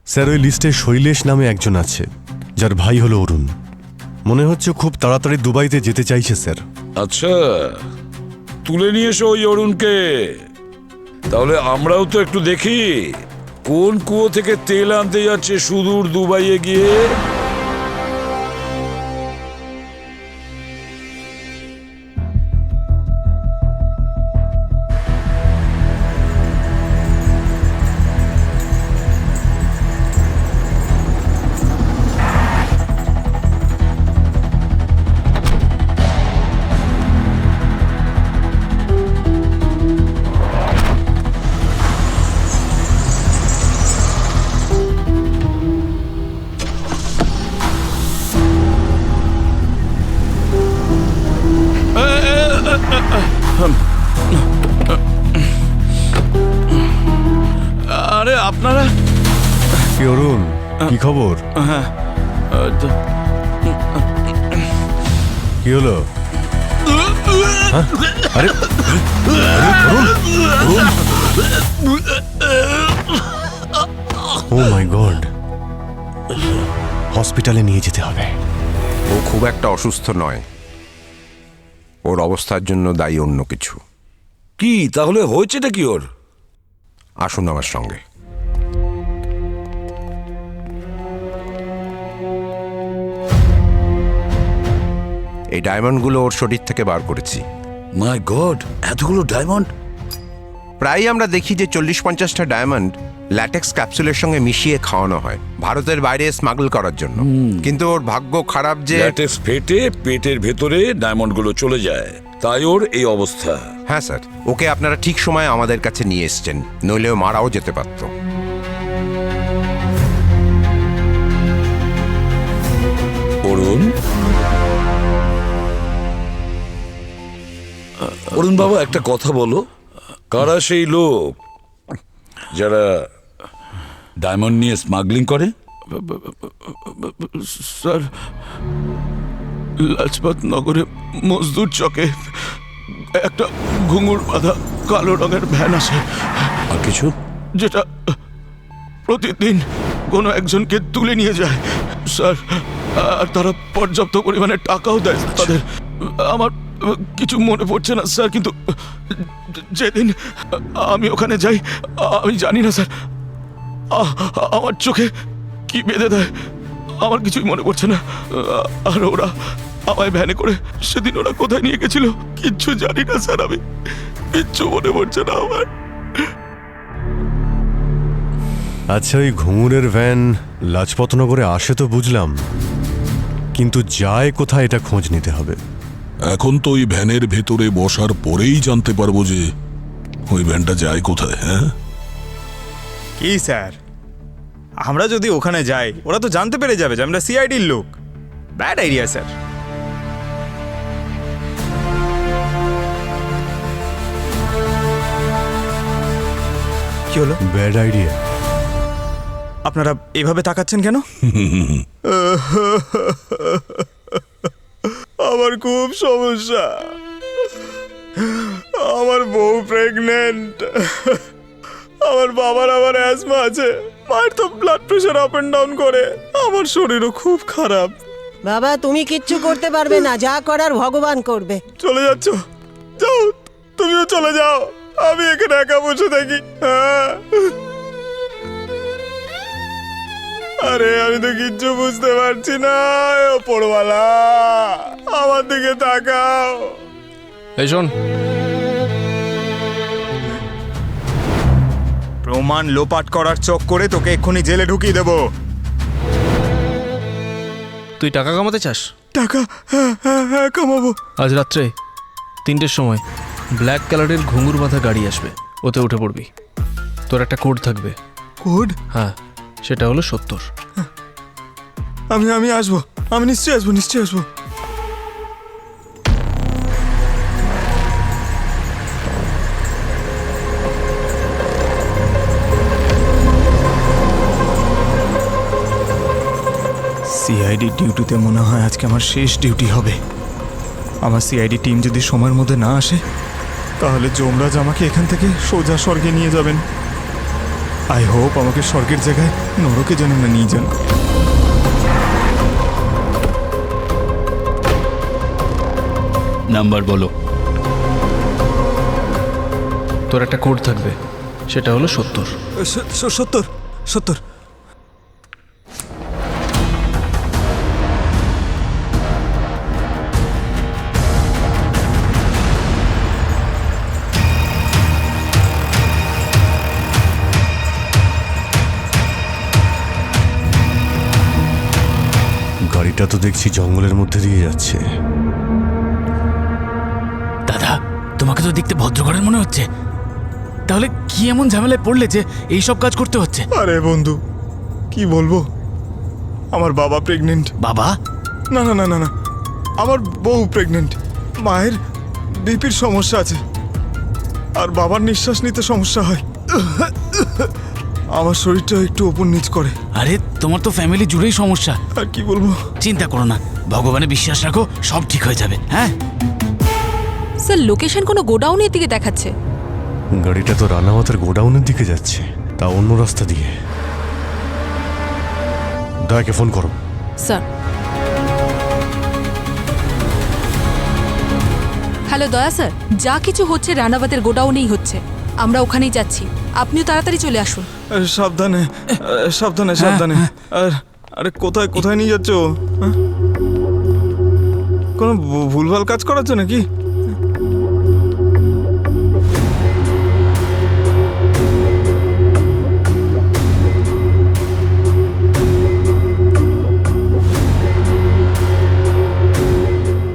স্যার ওই লিস্টে শৈলেশ নামে একজন আছে যার ভাই হলো অরুণ। মনে হচ্ছে খুব তাড়াতাড়ি দুবাইতে যেতে চাইছে স্যার। আচ্ছা, তুলে নিয়ে এসো ওই অরুণকে। তাহলে আমরাও তো একটু দেখি কোন কুয়ো থেকে তেল আনতে যাচ্ছে সুদূর দুবাইয়ে গিয়ে। আরে আপনারা কি অরুণ, কি খবর? হ্যাঁ কি হলো? হ্যাঁ? আরে ও মাই গড, হসপিটালে নিয়ে যেতে হবে। ও খুব একটা অসুস্থ নয়, ওর অবস্থার জন্য দায়ী অন্য কিছু। কি তাহলে হয়েছেটা কি ওর? আসুন আমার সঙ্গে। এই ডায়মন্ডগুলো ওর শরীর থেকে বার করেছি। মাই গড, এতগুলো ডায়মন্ড! প্রায় আমরা দেখি যে 40-50টা ডায়মন্ড ল্যাটেক্স ক্যাপসুলের সঙ্গে মিশিয়ে খাওয়ানো হয় ভারতের বাইরে স্মাগল করার জন্য। কিন্তু ওর ভাগ্য খারাপ যে ল্যাটেক্স ফেটে পেটের ভেতরে ডায়মন্ডগুলো চলে যায়, তাই ওর এই অবস্থা। হ্যাঁ স্যার, ওকে আপনারা ঠিক সময়ে আমাদের কাছে নিয়ে এসছেন, নইলেও মারাও যেতে পারত। অরুণ, অরুণ বাবা, একটা কথা বলো, কারা সেই লোক যারা ডায়মন্ড নিয়ে স্মাগলিং করে? স্যার, লাজপত নগরে মজদুর চকে একটা ঘুঙুর বাঁধা কালো রঙের ভ্যান আসে। আর কিছু? যেটা প্রতিদিন কোনো একজনকে তুলে নিয়ে যায় স্যার, আর তারা পর্যাপ্ত পরিমাণে টাকাও দেয় তাদের। আমার কিছু মনে পড়ছে না স্যার, কিন্তু যেদিন আমি ওখানে যাই আমি জানি না স্যার, আমার চোখে কি বেঁধে দেয় আমার কিছুই মনে পড়ছে না। আর ওরা আমায় ভ্যানে করে সেদিন ওরা কোথায় নিয়ে গেছিল কিচ্ছু জানি না স্যার, আমি কিচ্ছু মনে পড়ছে না আমার। আচ্ছা, ওই ঘুঙুরের ভ্যান লাজপতনগরে আসে তো বুঝলাম, কিন্তু যায় কোথায় এটা খোঁজ নিতে হবে। এখন তো ওই ভ্যানের ভেতরে বসার পরেই জানতে পারবো যে ওই ভ্যানটা যায় কোথায়। হ্যাঁ কি স্যার, আমরা যদি ওখানে যাই ওরা তো জানতে পেরে যাবে যে আমরা সিআইডির লোক। Bad idea sir. কি হলো? Bad idea? আপনারা এভাবে তাকাচ্ছেন কেন? আমার খুব সমস্যা, আমার বউ প্রেগনেন্ট, আমার বাবার আবার অ্যাজমা আছে, মায়ের তো blood pressure up and down করে, আমার শরীরও খুব খারাপ। বাবা, তুমি কিচ্ছু করতে পারবে না, যা করার ভগবান করবে। চলে যাচ্ছ? যাও, তুমিও চলে যাও, আমি এখানে একা বসে থাকি। আরে আমি তো কিচ্ছু বুঝতে পারছি না, ওপরওয়ালা আমার দিকে তাকাও। এই শোন, প্রমাণ লোপাট করার চোখ করে তোকে এক্ষুনি জেলে ঢুকিয়ে দেবো। তুই টাকা কামাতে চাস? টাকা? হ্যাঁ কামাবো। আজ রাত্রে 3টের সময় ব্ল্যাক কালারের ঘুঙুর বাঁধা গাড়ি আসবে, ওতে উঠে পড়বি। তোর একটা কোড থাকবে। কোড? হ্যাঁ, সেটা হলো 70। আমি আসবো, আমি নিশ্চয়ই আসবো। সিআইডি ডিউটিতে মনে হয় আজকে আমার শেষ ডিউটি হবে। আমার সিআইডি টিম যদি সময়ের মধ্যে না আসে তাহলে যমরাজ আমাকে এখান থেকে সোজা স্বর্গে নিয়ে যাবেন। আই হোপ আমাকে স্বর্গের জায়গায় নরকে যেন না নিয়ে যান। নাম্বার বলো। তোর একটা কোড থাকবে, সেটা হলো 70। 70। গাড়িটা তো দেখছি জঙ্গলের মধ্যে দিয়ে যাচ্ছে। দাদা, তোমাকে তো দেখতে ভদ্রঘরের মনে হচ্ছে, তাহলে কি এমন ঝামেলায় পড়লে যে এই সব কাজ করতে হচ্ছে? আরে বন্ধু, কি বলবো, আমার বাবা প্রেগনেন্ট। বাবা? না, আমার বউ প্রেগনেন্ট। মায়ের বিপির সমস্যা আছে আর বাবার নিঃশ্বাস নিতে সমস্যা হয়। আমার শরীরটা একটু ওপর নিচ করে। আরে তোমার তো ফ্যামিলি জুড়েই সমস্যা। আর কি বলবো? চিন্তা করো না, ভগবানে বিশ্বাস রাখো, সব ঠিক হয়ে যাবে। হ্যাঁ স্যার লোকেশন কোনো গোডাউনের দিকে দেখাচ্ছে। গাড়িটা তো রানাওয়াতের গোডাউনের দিকে যাচ্ছে, তা অন্য রাস্তা দিয়ে। দয়াকে ফোন করো। স্যার। হ্যালো দয়া স্যার, যা কিছু হচ্ছে রানাবাদের গোডাউনেই হচ্ছে। আমরা ওখানেই যাচ্ছি, আপনিও তাড়াতাড়ি চলে আসুন। সাবধানে সাবধানে সাবধানে। আর আরে কোথায় কোথায় নিয়ে যাচ্ছ? হ্যাঁ? কোনো ভুলভাল কাজ করাচ্ছ নাকি?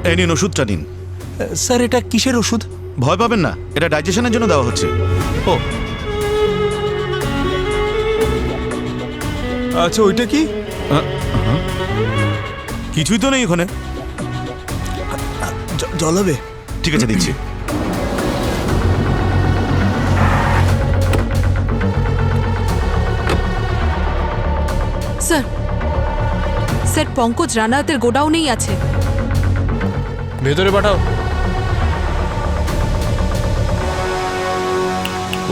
এই নিন ওষুধটা নিন। স্যার এটা কিসের ওষুধ? ভয় পাবেন না, এটা ডাইজেশনের জন্য দেওয়া হচ্ছে। ও আচ্ছা ওইটা কি? কিছুই তো নেই ওখানে। জল হবে? ঠিক আছে দিচ্ছি। স্যার স্যার পঙ্কজ রানাবাদের গোডাউনেই আছে। ভেতরে পাঠাও।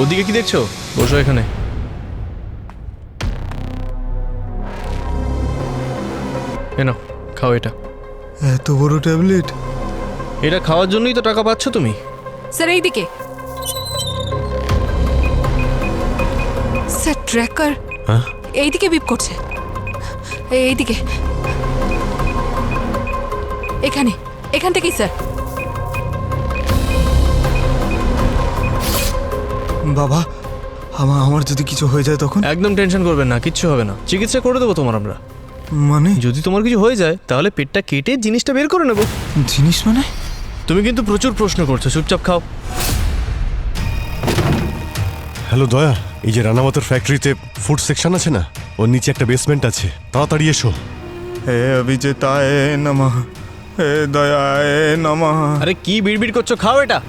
ওদিকে কি দেখছো? বসো এখানে। এনো খাও এটা। এত বড় ট্যাবলেট? এটা খাওয়ার জন্যই তো টাকা পাচ্ছ তুমি। স্যার এইদিকে। স্যার ট্র্যাকার এইদিকে বিপ করছে। এইদিকে, এখানে, এখান থেকেই স্যার। বাবা আমার যদি কিছু হয়ে যায় তখন? একদম টেনশন করবেন না, কিচ্ছু হবে না। চিকিৎসা করে দেবো তোমার আমরা। মানে? যদি তোমার কিছু হয়ে যায় তাহলে পেটটা কেটে জিনিসটা বের করে নেব। জিনিস মানে? তুমি কিন্তু প্রচুর প্রশ্ন করছো, চুপচাপ খাও। হ্যালো দয়া, এই যে রানাওয়াতের ফ্যাক্টরিতে ফুড সেকশন আছে না, ওর নিচে একটা বেসমেন্ট আছে, তাড়াতাড়ি এসো। হে অভিজিতায় নমঃ, হে দয়ায় নমঃ। আরে কি বিড়বিড় করছো? খাও এটা।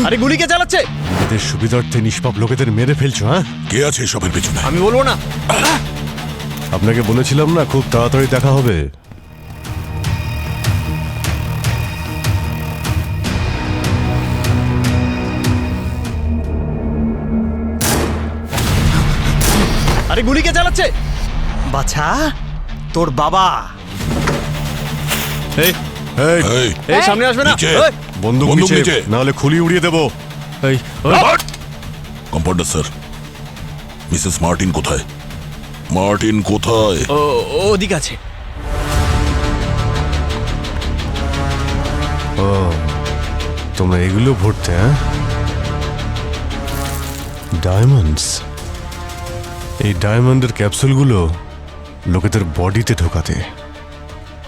আরে গুলি কে চালাচ্ছে? এদের সুবিধার্থে নিষ্পাপ লোকেদের মেরে ফেলছো। হ্যাঁ, কে আছে এসবের পেছনে? আমি বলবো না। আপনাকে বলেছিলাম না খুব তাড়াতাড়ি দেখা হবে। আরে গুলি কে চালাচ্ছে? বাছা তোর বাবা। এই এই এই সামনে আসবে না। নিচে। এই, বন্দুক বন্দুক নিচে, নিচে। নাহলে খুলি উড়িয়ে দেবো। এই কম্পাউন্ডার স্যার, মিসেস মার্টিন কোথায়? মার্টিন কোথায়? ও ওদিকে আছে। ও তোমরা এগুলো ভরতে? হ্যাঁ, ডায়মন্ডস। এই ডায়মন্ডের ক্যাপসুলগুলো লোকেদের বডিতে ঢোকাতে।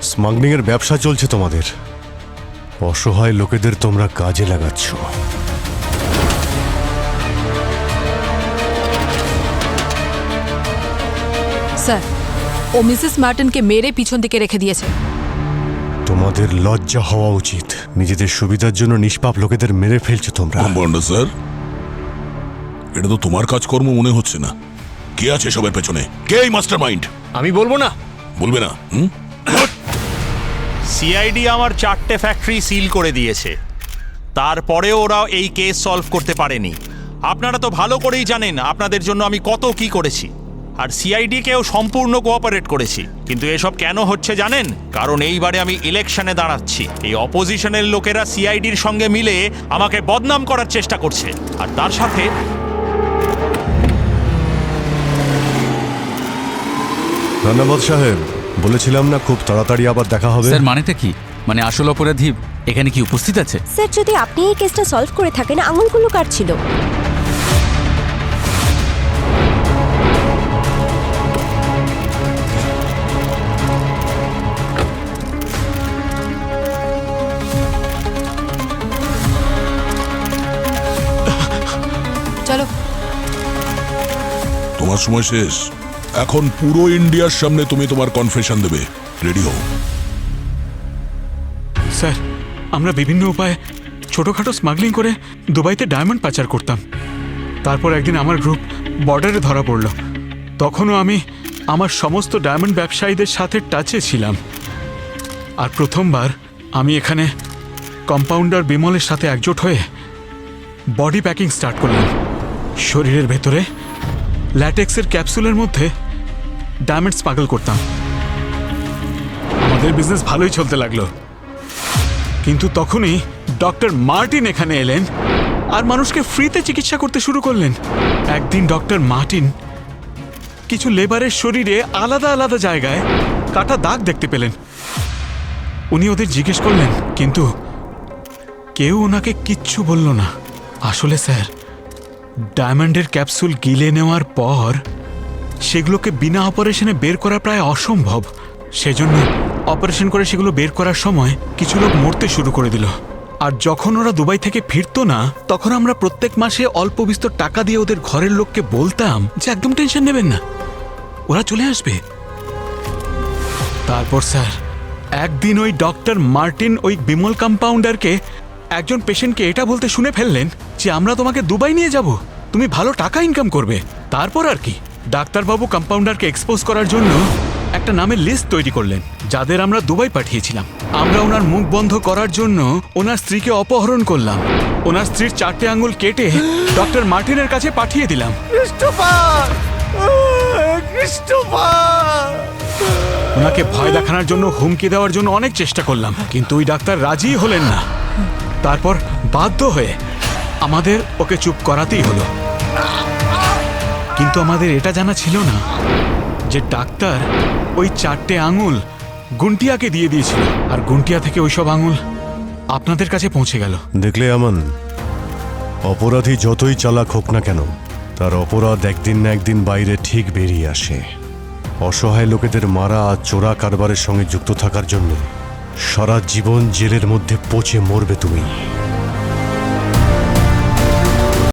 স্মাগলিং এর ব্যবসা চলছে তোমাদের। অসহায় লোকেদের তোমরা কাজে লাগাচ্ছ। স্যার ও মিসেস মার্টিনকে মেরে পিছন দিকে রেখে দিয়েছে। তোমাদের লজ্জা হওয়া উচিত। নিজেদের সুবিধার জন্য নিষ্পাপ লোকেদের মেরে ফেলছো তোমরা। কম্পাউন্ডার স্যার, এটা তো তোমার কাজকর্ম মনে হচ্ছে না। কে আছে সবের পেছনে? কে এই মাস্টার মাইন্ড? আমি বলবো না। বলবে না? সিআইডি আমার 4টে ফ্যাক্টরি সিল করে দিয়েছে, তারপরেও ওরা এই কেস সলভ করতে পারেনি। আপনারা তো ভালো করেই জানেন আপনাদের জন্য আমি কত কি করেছি, আর সিআইডিকেও সম্পূর্ণ কোঅপারেট করেছি। কিন্তু এসব কেন হচ্ছে জানেন? কারণ এইবারে আমি ইলেকশনে দাঁড়াচ্ছি। এই অপোজিশনের লোকেরা সিআইডির সঙ্গে মিলে আমাকে বদনাম করার চেষ্টা করছে, আর তার সাথে ধন্যবাদ সাহেব, বলেছিলাম না খুব তাড়াতাড়ি আবার দেখা হবে। স্যার মানেটা কি? মানে আসল অপরাধী এখানে কি উপস্থিত আছে? স্যার যদি আপনি এই কেসটা সলভ করে থাকেন, আঙুলগুলো কাটছিল। চলো। তোমার সময় শেষ। এখন পুরো ইন্ডিয়ার সামনে তুমি তোমার কনফেশন দেবে। রেডি হও। স্যার আমরা বিভিন্ন উপায়ে ছোটোখাটো স্মাগলিং করে দুবাইতে ডায়মন্ড পাচার করতাম। তারপর একদিন আমার গ্রুপ বর্ডারে ধরা পড়ল। তখনও আমি আমার সমস্ত ডায়মন্ড ব্যবসায়ীদের সাথে টাচে ছিলাম। আর প্রথমবার আমি এখানে কম্পাউন্ডার বিমলের সাথে একজোট হয়ে বডি প্যাকিং স্টার্ট করলাম। শরীরের ভেতরে ল্যাটেক্সের ক্যাপসুলের মধ্যে ডায়মন্ড স্মাগল করতাম। আমাদের বিজনেস ভালোই চলতে লাগলো, কিন্তু তখনই ডক্টর মার্টিন এখানে এলেন আর মানুষকে ফ্রিতে চিকিৎসা করতে শুরু করলেন। একদিন ডক্টর মার্টিন কিছু লেবারের শরীরে আলাদা আলাদা জায়গায় কাটা দাগ দেখতে পেলেন। উনি ওদের জিজ্ঞেস করলেন, কিন্তু কেউ ওনাকে কিচ্ছু বলল না। আসলে স্যার ডায়মন্ডের ক্যাপসুল গিলে নেওয়ার পর সেগুলোকে বিনা অপারেশনে বের করা প্রায় অসম্ভব। সেজন্য অপারেশন করে সেগুলো বের করার সময় কিছু লোক মরতে শুরু করে দিল। আর যখন ওরা দুবাই থেকে ফিরতো না, তখন আমরা প্রত্যেক মাসে অল্প বিস্তর টাকা দিয়ে ওদের ঘরের লোককে বলতাম যে একদম টেনশন নেবেন না, ওরা চলে আসবে। তারপর স্যার একদিন ওই ডক্টর মার্টিন ওই বিমল কম্পাউন্ডারকে একজন পেশেন্টকে এটা বলতে শুনে ফেললেন যে আমরা তোমাকে দুবাই নিয়ে যাব, তুমি ভালো টাকা ইনকাম করবে। তারপর আর কি, ডাক্তারবাবু কম্পাউন্ডারকে এক্সপোজ করার জন্য একটা নামের লিস্ট তৈরি করলেন যাদের আমরা দুবাই পাঠিয়েছিলাম। আমরা ওনার মুখ বন্ধ করার জন্য ওনার স্ত্রীকে অপহরণ করলাম। ওনার স্ত্রীর 4টে আঙ্গুল কেটে ডক্টর মার্টিনের কাছে পাঠিয়ে দিলাম। ওনাকে ভয় দেখানোর জন্য, হুমকি দেওয়ার জন্য অনেক চেষ্টা করলাম, কিন্তু ওই ডাক্তার রাজি হলেন না। তারপর বাধ্য হয়ে আমাদের ওকে চুপ করাতেই হলো। কিন্তু আমাদের এটা জানা ছিল না যে ডাক্তার ওই 4টে আঙুল গুন্টিয়াকে দিয়ে দিয়েছিল, আর গুন্টিয়া থেকে ওইসব আঙুল আপনাদের কাছে পৌঁছে গেল। দেখলে আমান, অপরাধী যতই চালাক হোক না কেন, তার অপরাধ একদিন না একদিন বাইরে ঠিক বেরিয়ে আসে। অসহায় লোকেদের মারা আর চোরা কারবারের সঙ্গে যুক্ত থাকার জন্য সারা জীবন জেলের মধ্যে পচে মরবে তুমি।